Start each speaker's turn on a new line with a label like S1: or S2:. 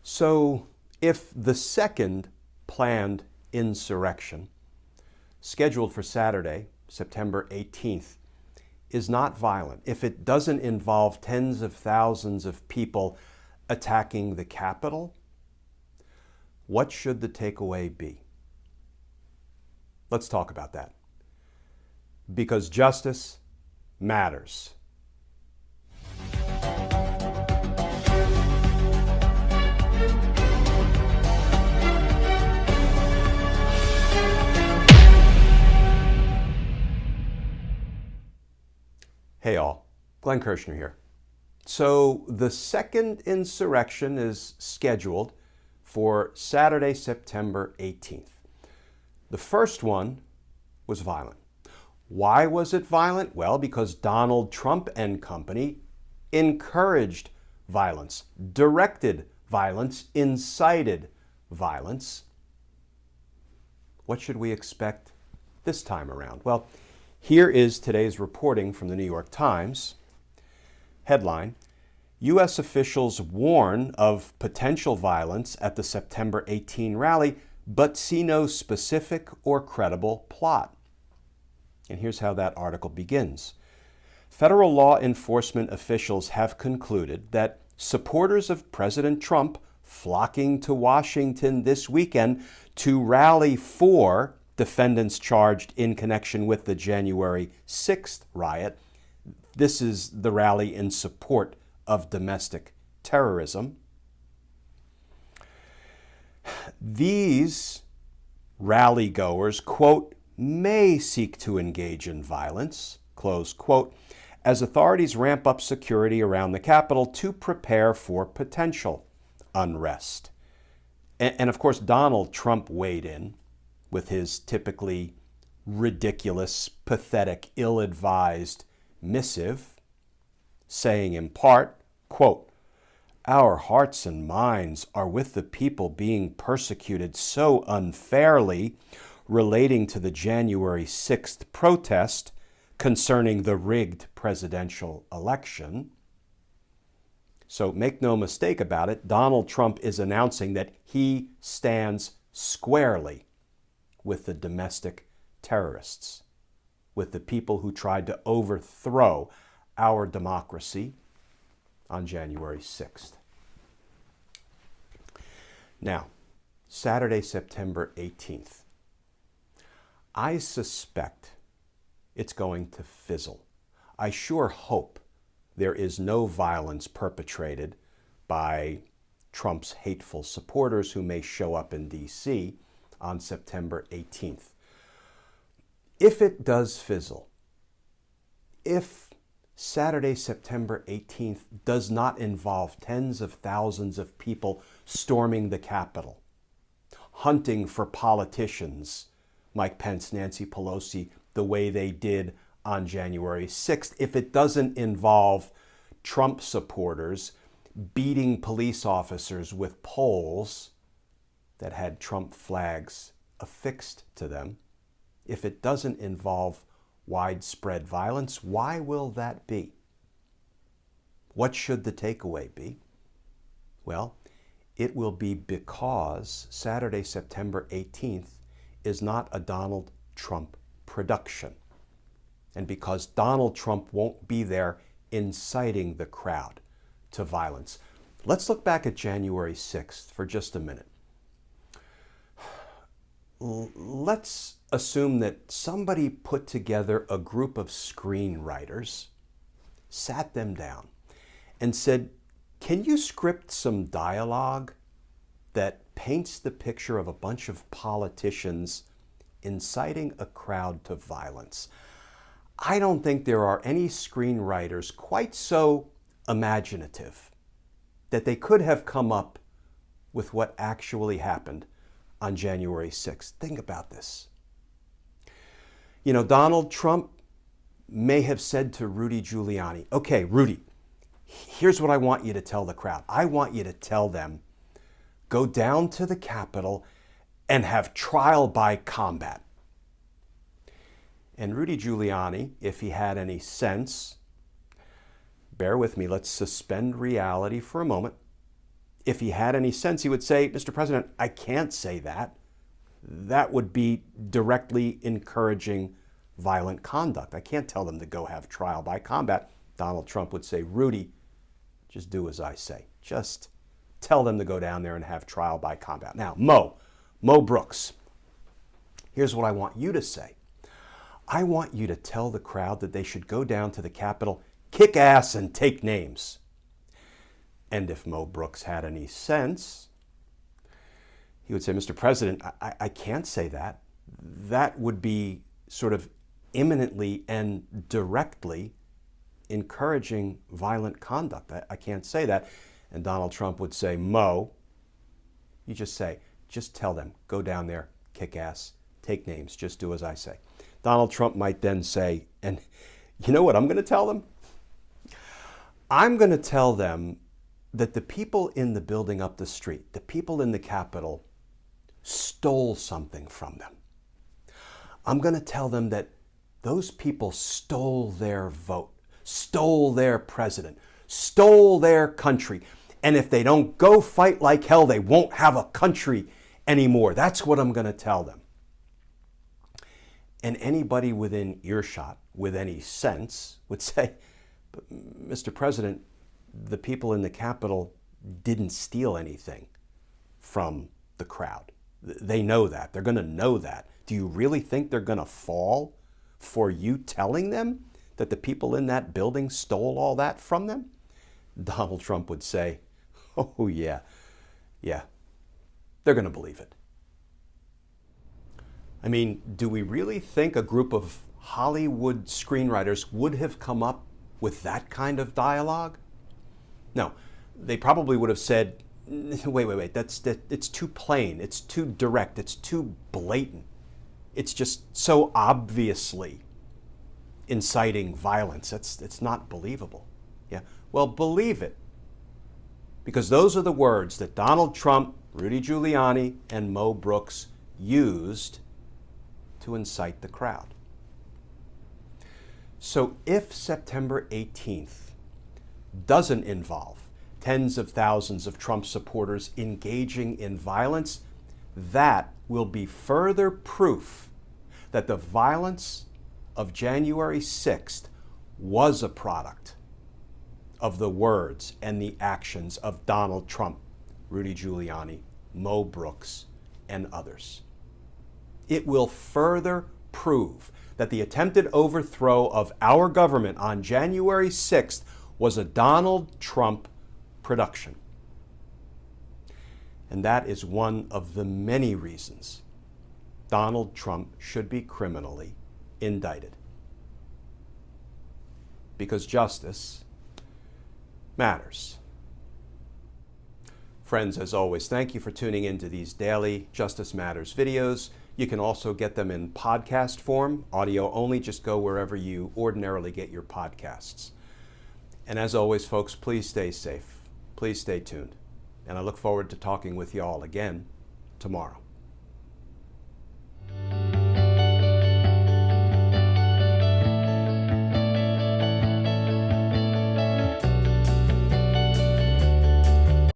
S1: So if the second planned insurrection, scheduled for Saturday, September 18th, is not violent, if it doesn't involve tens of thousands of people attacking the Capitol, what should the takeaway be? Let's talk about that. Because justice matters. Hey all, Glenn Kirshner here. So the second insurrection is scheduled for Saturday, September 18th. The first one was violent. Why was it violent? Well, because Donald Trump and company encouraged violence, directed violence, incited violence. What should we expect this time around? Well, here is today's reporting from the New York Times. Headline: U.S. officials warn of potential violence at the September 18 rally, but see no specific or credible plot. And here's how that article begins. Federal law enforcement officials have concluded that supporters of President Trump flocking to Washington this weekend to rally for defendants charged in connection with the January 6th riot. This is the rally in support of domestic terrorism. These rally goers, quote, may seek to engage in violence, close quote, as authorities ramp up security around the Capitol to prepare for potential unrest. And of course, Donald Trump weighed in with his typically ridiculous, pathetic, ill-advised missive, saying in part, quote, our hearts and minds are with the people being persecuted so unfairly relating to the January 6th protest concerning the rigged presidential election. So make no mistake about it, Donald Trump is announcing that he stands squarely with the domestic terrorists, with the people who tried to overthrow our democracy on January 6th. Now, Saturday, September 18th. I suspect it's going to fizzle. I sure hope there is no violence perpetrated by Trump's hateful supporters who may show up in D.C. on September 18th. If it does fizzle, if Saturday, September 18th does not involve tens of thousands of people storming the Capitol, hunting for politicians, Mike Pence, Nancy Pelosi, the way they did on January 6th, if it doesn't involve Trump supporters beating police officers with poles that had Trump flags affixed to them, if it doesn't involve widespread violence, why will that be? What should the takeaway be? Well, it will be because Saturday, September 18th is not a Donald Trump production. And because Donald Trump won't be there inciting the crowd to violence. Let's look back at January 6th for just a minute. Let's assume that somebody put together a group of screenwriters, sat them down, and said, can you script some dialogue that paints the picture of a bunch of politicians inciting a crowd to violence? I don't think there are any screenwriters quite so imaginative that they could have come up with what actually happened on January 6th. Think about this. You know, Donald Trump may have said to Rudy Giuliani, okay, Rudy, here's what I want you to tell the crowd. I want you to tell them, go down to the Capitol and have trial by combat. And Rudy Giuliani, if he had any sense, bear with me, let's suspend reality for a moment. if he had any sense, he would say, Mr. President, I can't say that. That would be directly encouraging violent conduct. I can't tell them to go have trial by combat. Donald Trump would say, Rudy, just do as I say. Just tell them to go down there and have trial by combat. Now, Mo Brooks, here's what I want you to say. I want you to tell the crowd that they should go down to the Capitol, kick ass, and take names. And if Mo Brooks had any sense, he would say, Mr. President, I can't say that. That would be sort of imminently and directly encouraging violent conduct. I can't say that. And Donald Trump would say, Mo, you just tell them, go down there, kick ass, take names, just do as I say. Donald Trump might then say, and you know what I'm going to tell them? I'm going to tell them that the people in the building up the street, the people in the Capitol, stole something from them. I'm going to tell them that those people stole their vote, stole their president, stole their country. And if they don't go fight like hell, they won't have a country anymore. That's what I'm going to tell them. And anybody within earshot, with any sense, would say, Mr. President, the people in the Capitol didn't steal anything from the crowd. They know that. They're going to know that. Do you really think they're going to fall for you telling them that the people in that building stole all that from them? Donald Trump would say, oh, yeah, they're going to believe it. I mean, do we really think a group of Hollywood screenwriters would have come up with that kind of dialogue? No, they probably would have said, wait, it's too plain, it's too direct, it's too blatant. It's just so obviously inciting violence. It's not believable. Yeah, well, believe it. Because those are the words that Donald Trump, Rudy Giuliani, and Mo Brooks used to incite the crowd. So if September 18th doesn't involve tens of thousands of Trump supporters engaging in violence, that will be further proof that the violence of January 6th was a product of the words and the actions of Donald Trump, Rudy Giuliani, Mo Brooks, and others. It will further prove that the attempted overthrow of our government on January 6th was a Donald Trump production. And that is one of the many reasons Donald Trump should be criminally indicted. Because justice matters. Friends, as always, thank you for tuning into these daily Justice Matters videos. You can also get them in podcast form, audio only. Just go wherever you ordinarily get your podcasts. And as always, folks, please stay safe. Please stay tuned. And I look forward to talking with you all again tomorrow.